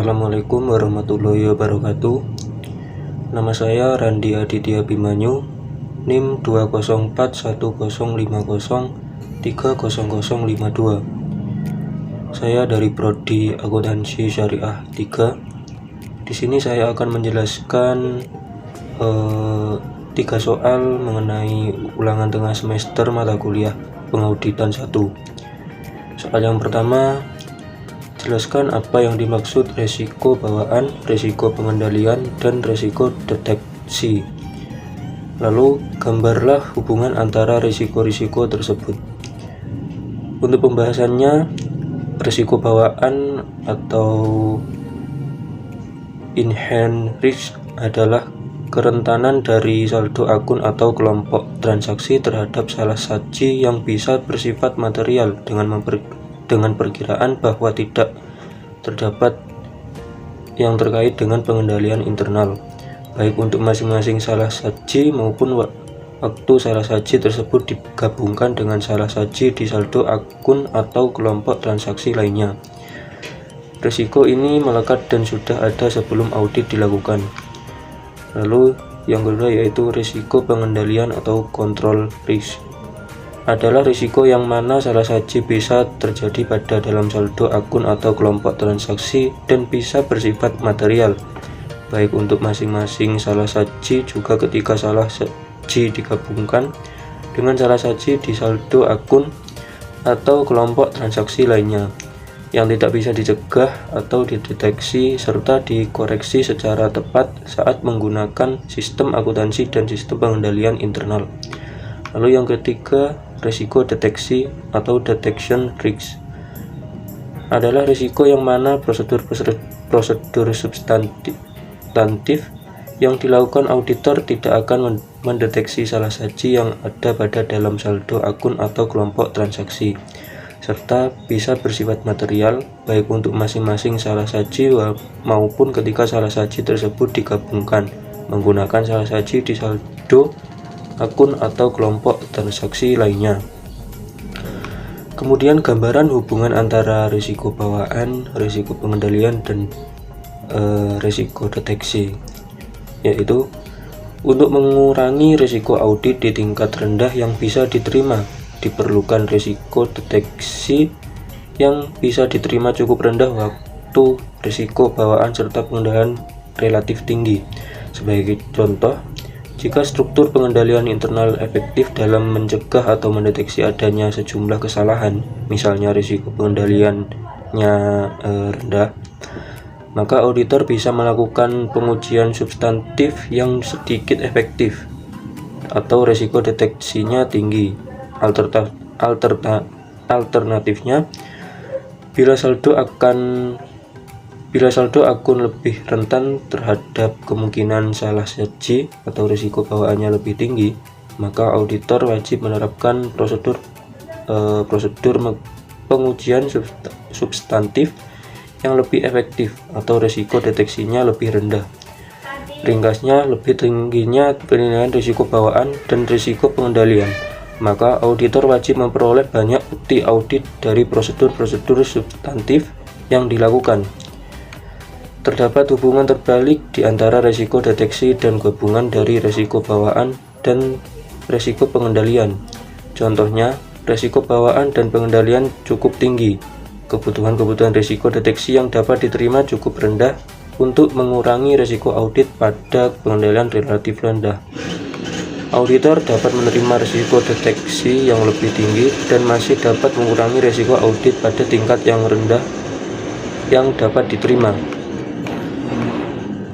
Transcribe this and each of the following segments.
Assalamualaikum warahmatullahi wabarakatuh. Nama saya Randi Aditya Bimanyu, NIM 2041050300052. Saya dari Prodi Akuntansi Syariah 3. Di sini saya akan menjelaskan 3 soal mengenai ulangan tengah semester mata kuliah pengauditan 1. Soal yang pertama, jelaskan apa yang dimaksud resiko bawaan, resiko pengendalian, dan resiko deteksi. Lalu, gambarlah hubungan antara risiko-risiko tersebut. Untuk pembahasannya, risiko bawaan atau inherent risk adalah kerentanan dari saldo akun atau kelompok transaksi terhadap salah saji yang bisa bersifat material dengan perkiraan bahwa tidak terdapat yang terkait dengan pengendalian internal, baik untuk masing-masing salah saji maupun waktu salah saji tersebut digabungkan dengan salah saji di saldo akun atau kelompok transaksi lainnya. Risiko ini melekat dan sudah ada sebelum audit dilakukan. Lalu yang kedua yaitu risiko pengendalian atau control risk. Adalah risiko yang mana salah saji bisa terjadi pada dalam saldo akun atau kelompok transaksi dan bisa bersifat material, baik untuk masing-masing salah saji juga ketika salah saji digabungkan dengan salah saji di saldo akun atau kelompok transaksi lainnya, yang tidak bisa dicegah atau dideteksi serta dikoreksi secara tepat saat menggunakan sistem akuntansi dan sistem pengendalian internal. Lalu yang ketiga, risiko deteksi atau detection risk adalah risiko yang mana prosedur substantif yang dilakukan auditor tidak akan mendeteksi salah saji yang ada pada dalam saldo akun atau kelompok transaksi, serta bisa bersifat material baik untuk masing-masing salah saji maupun ketika salah saji tersebut digabungkan menggunakan salah saji di saldo akun atau kelompok transaksi lainnya. Kemudian gambaran hubungan antara risiko bawaan, risiko pengendalian, dan risiko deteksi, yaitu untuk mengurangi risiko audit di tingkat rendah yang bisa diterima, diperlukan risiko deteksi yang bisa diterima cukup rendah waktu risiko bawaan serta pengendalian relatif tinggi. Sebagai contoh, jika struktur pengendalian internal efektif dalam mencegah atau mendeteksi adanya sejumlah kesalahan, misalnya risiko pengendaliannya rendah, maka auditor bisa melakukan pengujian substantif yang sedikit efektif atau risiko deteksinya tinggi. Alternatifnya, bila saldo akun lebih rentan terhadap kemungkinan salah saji atau risiko bawaannya lebih tinggi, maka auditor wajib menerapkan prosedur pengujian substantif yang lebih efektif atau risiko deteksinya lebih rendah. Ringkasnya, lebih tingginya penilaian risiko bawaan dan risiko pengendalian, maka auditor wajib memperoleh banyak bukti audit dari prosedur substantif yang dilakukan. Terdapat hubungan terbalik di antara risiko deteksi dan gabungan dari risiko bawaan dan risiko pengendalian. Contohnya, risiko bawaan dan pengendalian cukup tinggi. Kebutuhan risiko deteksi yang dapat diterima cukup rendah untuk mengurangi risiko audit pada pengendalian relatif rendah. Auditor dapat menerima risiko deteksi yang lebih tinggi dan masih dapat mengurangi risiko audit pada tingkat yang rendah yang dapat diterima.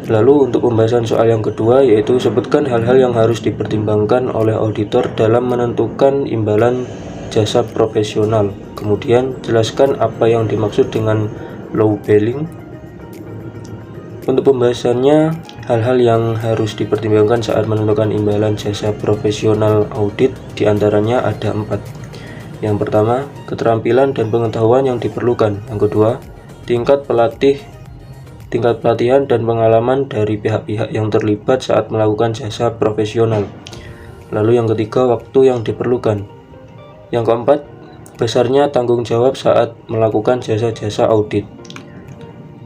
Lalu untuk pembahasan soal yang kedua, yaitu sebutkan hal-hal yang harus dipertimbangkan oleh auditor dalam menentukan imbalan jasa profesional. Kemudian jelaskan apa yang dimaksud dengan low billing. Untuk pembahasannya, hal-hal yang harus dipertimbangkan saat menentukan imbalan jasa profesional audit diantaranya ada 4. Yang pertama, keterampilan dan pengetahuan yang diperlukan. Yang kedua, tingkat pelatihan dan pengalaman dari pihak-pihak yang terlibat saat melakukan jasa profesional. Lalu yang ketiga, waktu yang diperlukan. Yang keempat, besarnya tanggung jawab saat melakukan jasa-jasa audit.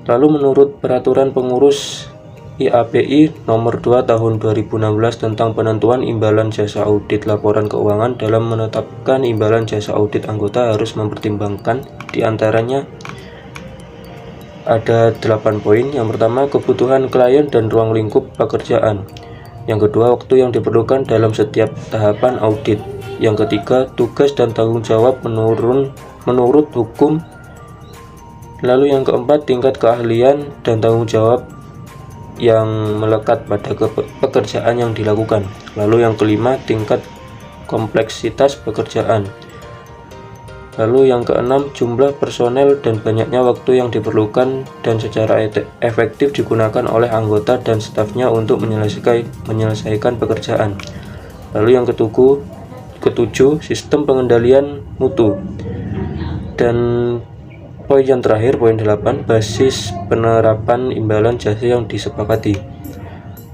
Lalu menurut Peraturan Pengurus IAPI Nomor 2 Tahun 2016 tentang penentuan imbalan jasa audit laporan keuangan, dalam menetapkan imbalan jasa audit anggota harus mempertimbangkan diantaranya ada 8 poin. Yang pertama, kebutuhan klien dan ruang lingkup pekerjaan. Yang kedua, waktu yang diperlukan dalam setiap tahapan audit. Yang ketiga, tugas dan tanggung jawab menurut hukum. Lalu yang keempat, tingkat keahlian dan tanggung jawab yang melekat pada pekerjaan yang dilakukan. Lalu yang kelima, tingkat kompleksitas pekerjaan. Lalu yang keenam, jumlah personel dan banyaknya waktu yang diperlukan dan secara efektif digunakan oleh anggota dan stafnya untuk menyelesaikan pekerjaan. Lalu yang ketujuh, sistem pengendalian mutu. Dan poin yang terakhir, poin 8, basis penerapan imbalan jasa yang disepakati.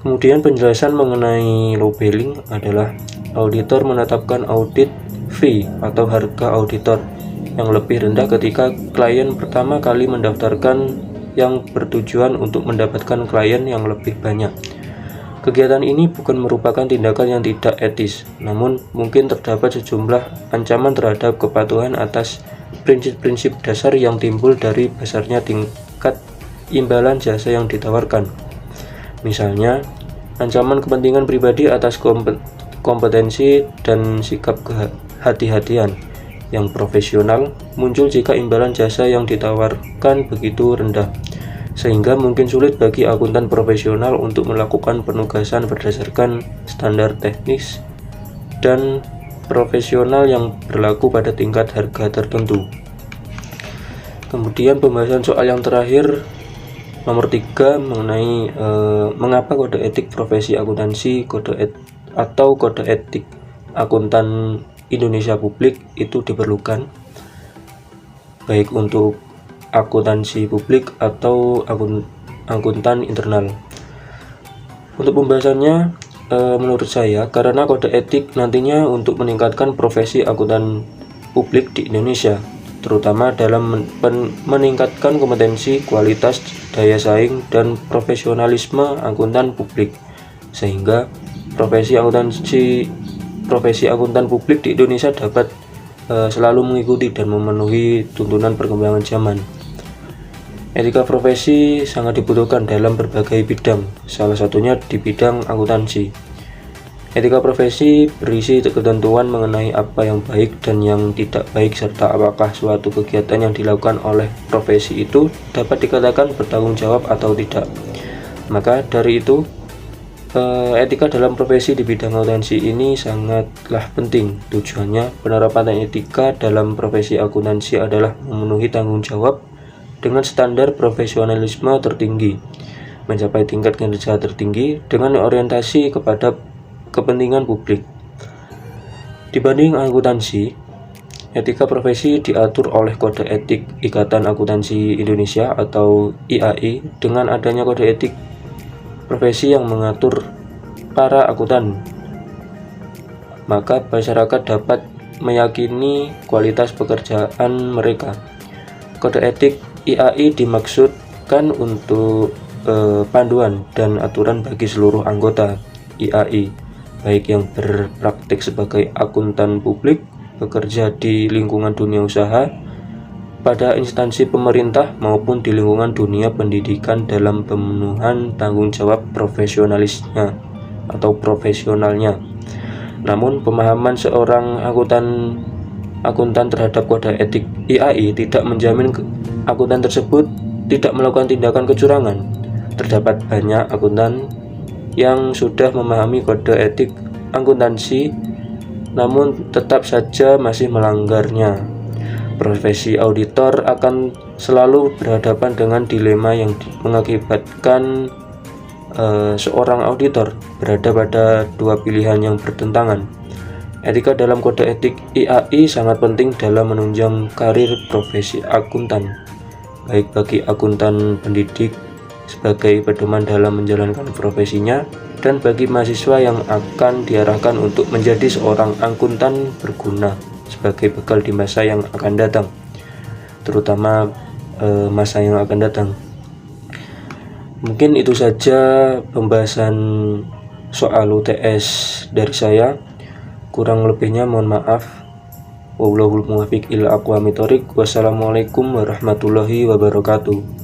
Kemudian penjelasan mengenai labeling adalah auditor menetapkan audit fee atau harga auditor yang lebih rendah ketika klien pertama kali mendaftarkan, yang bertujuan untuk mendapatkan klien yang lebih banyak. Kegiatan ini bukan merupakan tindakan yang tidak etis, namun mungkin terdapat sejumlah ancaman terhadap kepatuhan atas prinsip-prinsip dasar yang timbul dari besarnya tingkat imbalan jasa yang ditawarkan. Misalnya, ancaman kepentingan pribadi atas kompetensi dan sikap kehati-hatian yang profesional muncul jika imbalan jasa yang ditawarkan begitu rendah, sehingga mungkin sulit bagi akuntan profesional untuk melakukan penugasan berdasarkan standar teknis dan profesional yang berlaku pada tingkat harga tertentu. Kemudian pembahasan soal yang terakhir, nomor 3, mengenai mengapa kode etik profesi akuntansi atau kode etik akuntan Indonesia publik itu diperlukan, baik untuk akuntansi publik atau akuntan internal. Untuk pembahasannya, menurut saya, karena kode etik nantinya untuk meningkatkan profesi akuntan publik di Indonesia, terutama dalam meningkatkan kompetensi, kualitas, daya saing, dan profesionalisme akuntan publik, sehingga profesi akuntan publik di Indonesia dapat selalu mengikuti dan memenuhi tuntunan perkembangan zaman. Etika profesi sangat dibutuhkan dalam berbagai bidang, salah satunya di bidang akuntansi. Etika profesi berisi ketentuan mengenai apa yang baik dan yang tidak baik, serta apakah suatu kegiatan yang dilakukan oleh profesi itu dapat dikatakan bertanggung jawab atau tidak. Maka dari itu, etika dalam profesi di bidang akuntansi ini sangatlah penting. Tujuannya, penerapan etika dalam profesi akuntansi adalah memenuhi tanggung jawab dengan standar profesionalisme tertinggi, mencapai tingkat kinerja tertinggi dengan orientasi kepada kepentingan publik. Dibanding akuntansi, etika profesi diatur oleh Kode Etik Ikatan Akuntansi Indonesia atau IAI. Dengan adanya kode etik profesi yang mengatur para akuntan, maka masyarakat dapat meyakini kualitas pekerjaan mereka. Kode etik IAI dimaksudkan untuk panduan dan aturan bagi seluruh anggota IAI, baik yang berpraktik sebagai akuntan publik, bekerja di lingkungan dunia usaha, pada instansi pemerintah, maupun di lingkungan dunia pendidikan, dalam pemenuhan tanggung jawab profesionalisnya atau profesionalnya. Namun, pemahaman seorang akuntan terhadap kode etik IAI tidak menjamin akuntan tersebut tidak melakukan tindakan kecurangan. Terdapat banyak akuntan yang sudah memahami kode etik akuntansi namun tetap saja masih melanggarnya. Profesi auditor akan selalu berhadapan dengan dilema yang mengakibatkan seorang auditor berada pada dua pilihan yang bertentangan. Etika dalam kode etik IAI sangat penting dalam menunjang karir profesi akuntan, baik bagi akuntan pendidik sebagai pedoman dalam menjalankan profesinya, dan bagi mahasiswa yang akan diarahkan untuk menjadi seorang akuntan berguna sebagai bekal di masa yang akan datang, terutama masa yang akan datang. Mungkin itu saja pembahasan soal UTS dari saya. Kurang lebihnya mohon maaf. Wallahul muwaffiq ila aqwamit thoriq. Wassalamualaikum warahmatullahi wabarakatuh.